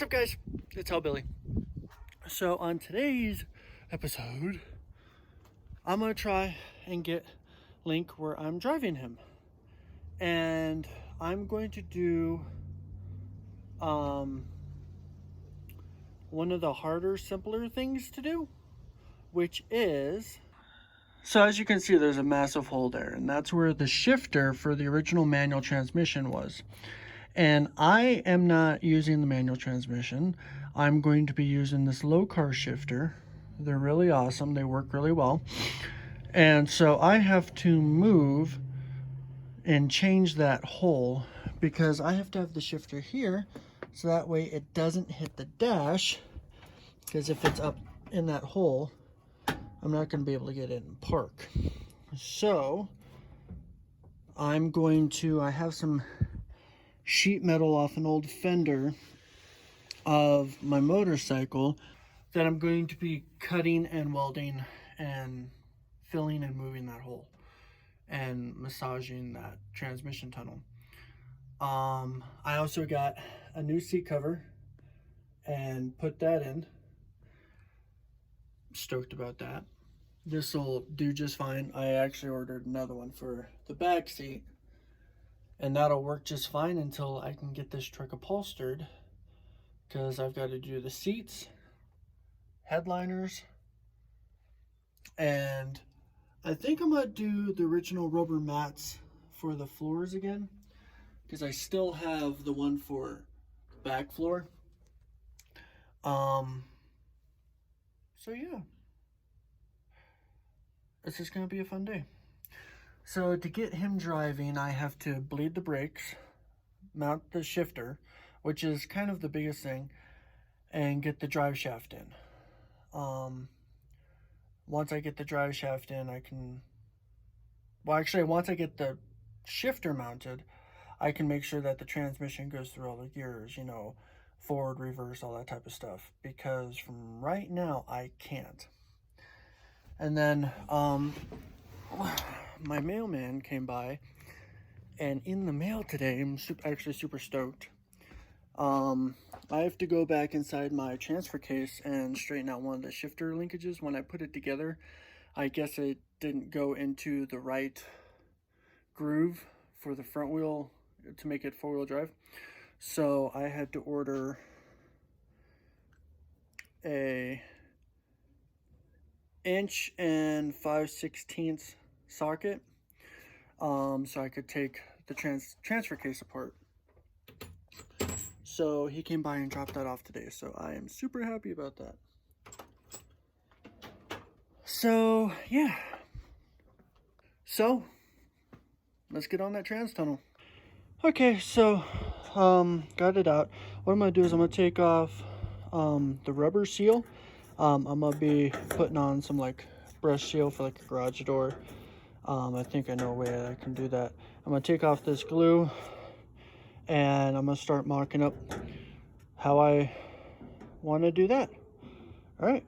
What's up, guys? It's Billy. So on today's episode, I'm gonna try and get Link where I'm driving him, and I'm going to do one of the harder, simpler things to do, which is, so as you can see, there's a massive hole there, and that's where the shifter for the original manual transmission was. And I am not using the manual transmission. I'm going to be using this low car shifter. They're really awesome. They work really well. And so I have to move and change that hole because I have to have the shifter here so that way it doesn't hit the dash, because if it's up in that hole, I'm not going to be able to get in and park. So I have some sheet metal off an old fender of my motorcycle that I'm going to be cutting and welding and filling and moving that hole and massaging that transmission tunnel. I also got a new seat cover and put that in. Stoked about that. This will do just fine. I actually ordered another one for the back seat, and that'll work just fine until I can get this truck upholstered, because I've got to do the seats, headliners, and I think I'm going to do the original rubber mats for the floors again, because I still have the one for the back floor. So yeah, it's just going to be a fun day. So to get him driving, I have to bleed the brakes, mount the shifter, which is kind of the biggest thing, and get the drive shaft in. Once I get the drive shaft in, once I get the shifter mounted, I can make sure that the transmission goes through all the gears, forward, reverse, all that type of stuff, because from right now I can't. And then my mailman came by, and in the mail today, I'm actually super stoked. I have to go back inside my transfer case and straighten out one of the shifter linkages. When I put it together, I guess it didn't go into the right groove for the front wheel to make it four-wheel drive. So I had to order a 1 5/16" socket, so I could take the transfer case apart. So he came by and dropped that off today, so I am super happy about that. So yeah, so let's get on that trans tunnel. Okay, so got it out. What I'm gonna do is I'm gonna take off the rubber seal. I'm gonna be putting on some brush seal for a garage door. I think I know a way that I can do that. I'm gonna take off this glue, and I'm gonna start mocking up how I want to do that. All right.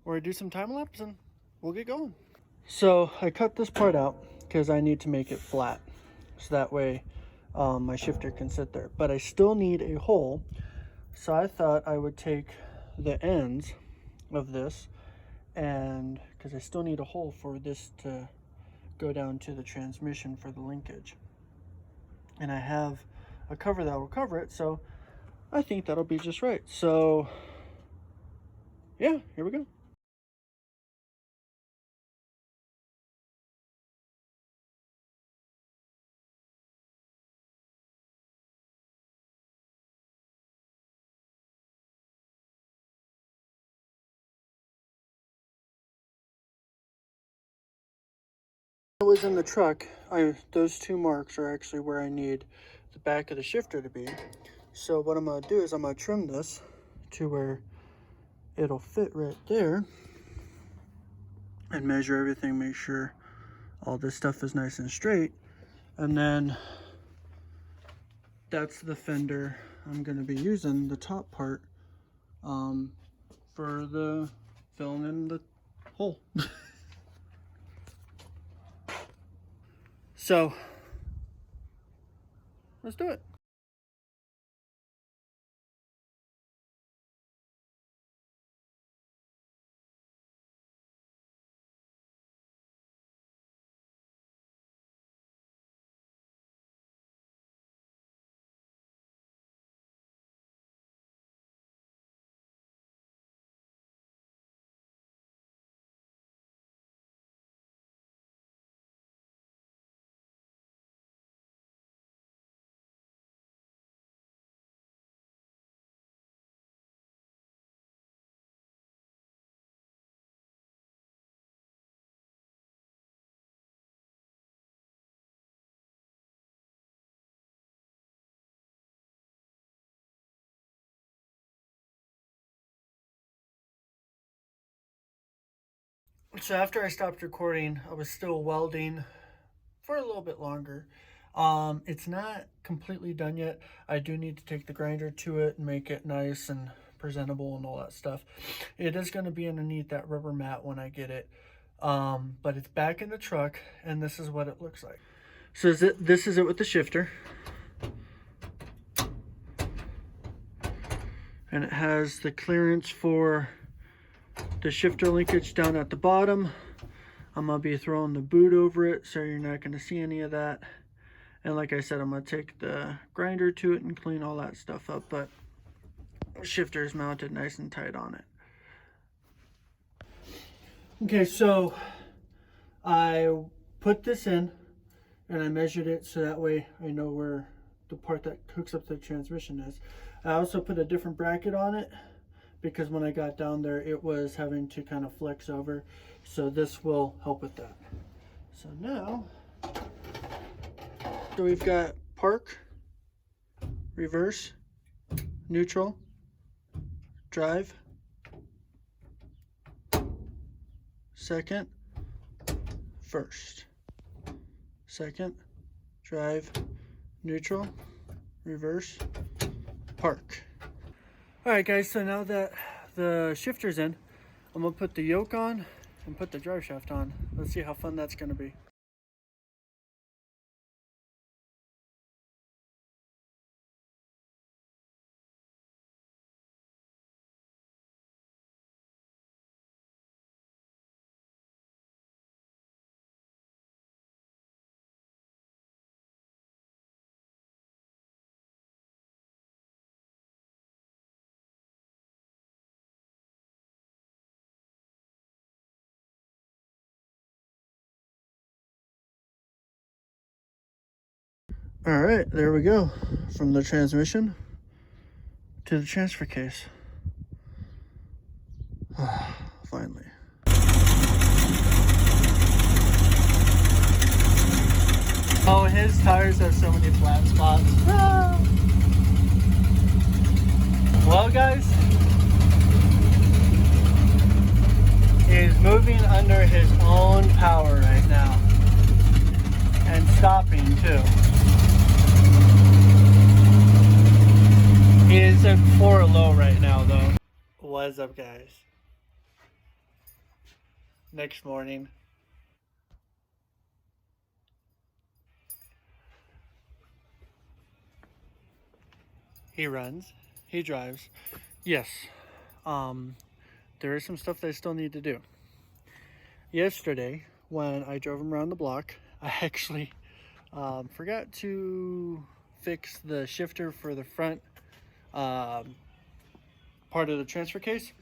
Or do some time lapse and we'll get going. So I cut this part out because I need to make it flat, so that way my shifter can sit there. But I still need a hole, so I thought I would take the ends of this, and because I still need a hole for this to go down to the transmission for the linkage. And I have a cover that will cover it, so I think that'll be just right. So yeah, here we go. It was in the truck. Those two marks are actually where I need the back of the shifter to be. So what I'm going to do is I'm going to trim this to where it'll fit right there, and measure everything, make sure all this stuff is nice and straight. And then that's the fender I'm going to be using, the top part, for the filling in the hole. So let's do it. So after I stopped recording, I was still welding for a little bit longer. It's not completely done yet. I do need to take the grinder to it and make it nice and presentable and all that stuff. It is going to be underneath that rubber mat when I get it. But it's back in the truck, and this is what it looks like. So this is it with the shifter. And it has the clearance for the shifter linkage down at the bottom. I'm going to be throwing the boot over it, so you're not going to see any of that. And like I said, I'm going to take the grinder to it and clean all that stuff up, but the shifter is mounted nice and tight on it. Okay, so I put this in and I measured it so that way I know where the part that hooks up the transmission is. I also put a different bracket on it because when I got down there it was having to kind of flex over, so this will help with that. So now, so we've got park, reverse, neutral, drive, second, first, second, drive, neutral, reverse, park. Alright guys, so now that the shifter's in, I'm going to put the yoke on and put the drive shaft on. Let's see how fun that's going to be. All right, there we go. From the transmission to the transfer case. Finally. Oh, his tires have so many flat spots. Well, guys, he's moving under his own power right now. And stopping too. He is in 4 low right now though. What's up guys? Next morning. He runs. He drives. Yes. There is some stuff that I still need to do. Yesterday, when I drove him around the block, I actually forgot to fix the shifter for the front part of the transfer case.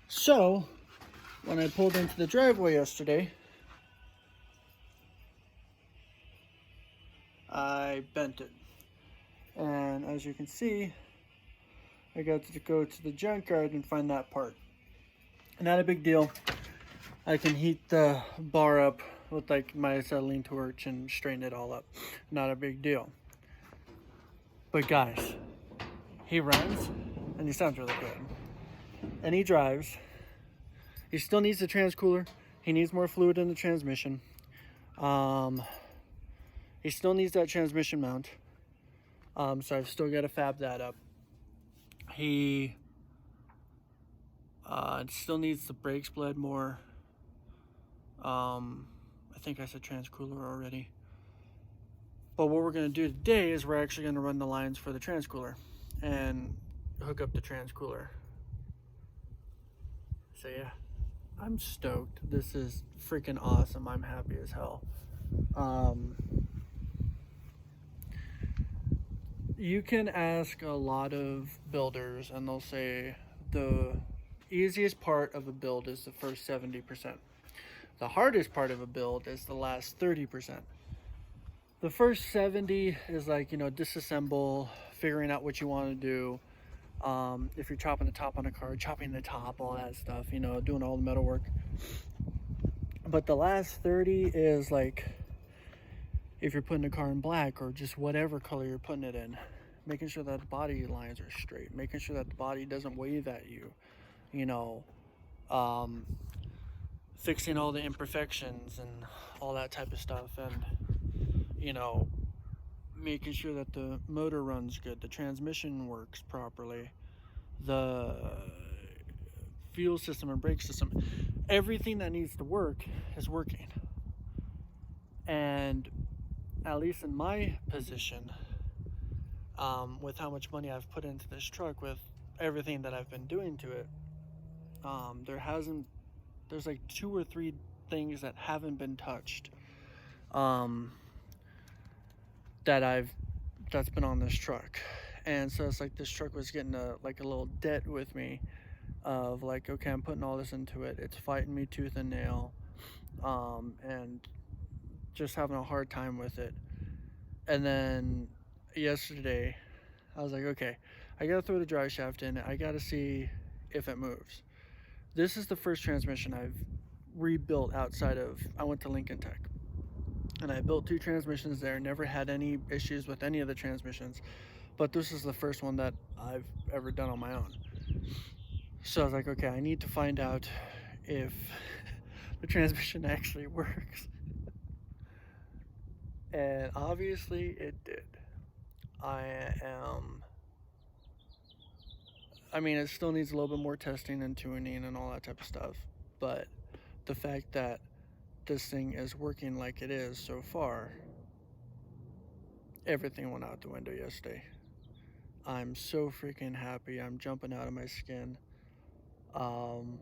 So when I pulled into the driveway yesterday, I bent it, and as you can see, I got to go to the junkyard and find that part. Not a big deal. I can heat the bar up with like my acetylene torch and straighten it all up. Not a big deal. But guys, he runs and he sounds really good. and he drives. He still needs the trans cooler. He needs more fluid in the transmission. He still needs that transmission mount. So I've still got to fab that up. He still needs the brakes bled more. I think I said trans cooler already. But what we're going to do today is we're actually going to run the lines for the trans cooler and hook up the trans cooler. So yeah, I'm stoked. This is freaking awesome. I'm happy as hell. You can ask a lot of builders and they'll say the easiest part of a build is the first 70%. The hardest part of a build is the last 30%. The first 70 is like, disassemble, figuring out what you want to do. If you're chopping the top on a car, chopping the top, all that stuff, doing all the metal work. But the last 30 is like, if you're putting a car in black or just whatever color you're putting it in, making sure that the body lines are straight, making sure that the body doesn't wave at you, fixing all the imperfections and all that type of stuff, and making sure that the motor runs good, the transmission works properly, the fuel system and brake system, everything that needs to work is working. And at least in my position, with how much money I've put into this truck, with everything that I've been doing to it, there's like 2 or 3 things that haven't been touched, that's been on this truck. And so it's like this truck was getting a little debt with me of like, okay, I'm putting all this into it, it's fighting me tooth and nail, and just having a hard time with it. And then yesterday I was like, okay, I gotta throw the drive shaft in, I gotta see if it moves. This is the first transmission I've rebuilt outside of, I went to Lincoln Tech and I built 2 transmissions there, never had any issues with any of the transmissions, but this is the first one that I've ever done on my own. So I was like, okay, I need to find out if the transmission actually works. And obviously it did. It still needs a little bit more testing and tuning and all that type of stuff, but the fact that this thing is working like it is so far, everything went out the window yesterday. I'm so freaking happy. I'm jumping out of my skin. Called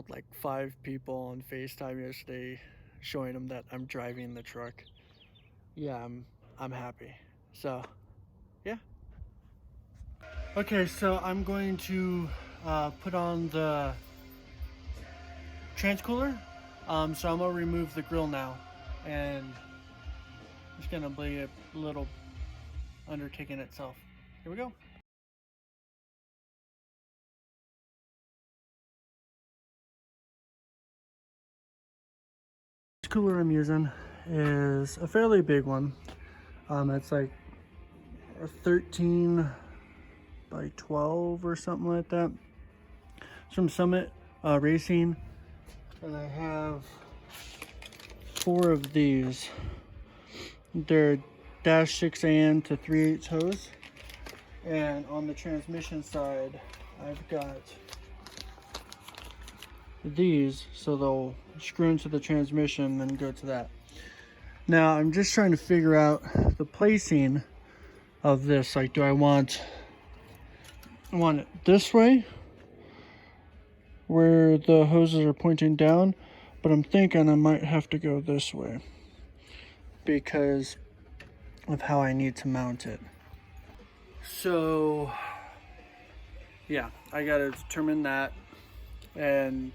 like 5 people on FaceTime yesterday, showing them that I'm driving the truck. Yeah, I'm happy. So, yeah. Okay, so I'm going to put on the trans cooler. So I'm gonna remove the grill now, and it's gonna be a little undertaking itself. Here we go. This cooler I'm using is a fairly big one. It's like a 13 by 12 or something like that. It's from Summit Racing, and I have 4 of these. They're -6AN to 3/8 hose, and on the transmission side I've got these, so they'll screw into the transmission and go to that. Now I'm just trying to figure out the placing of this. Like, do I want it this way where the hoses are pointing down? But I'm thinking I might have to go this way because of how I need to mount it. So yeah, I gotta determine that, and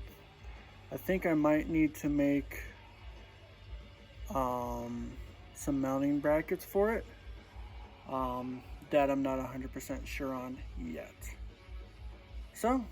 I think I might need to make some mounting brackets for it that I'm not 100% sure on yet. So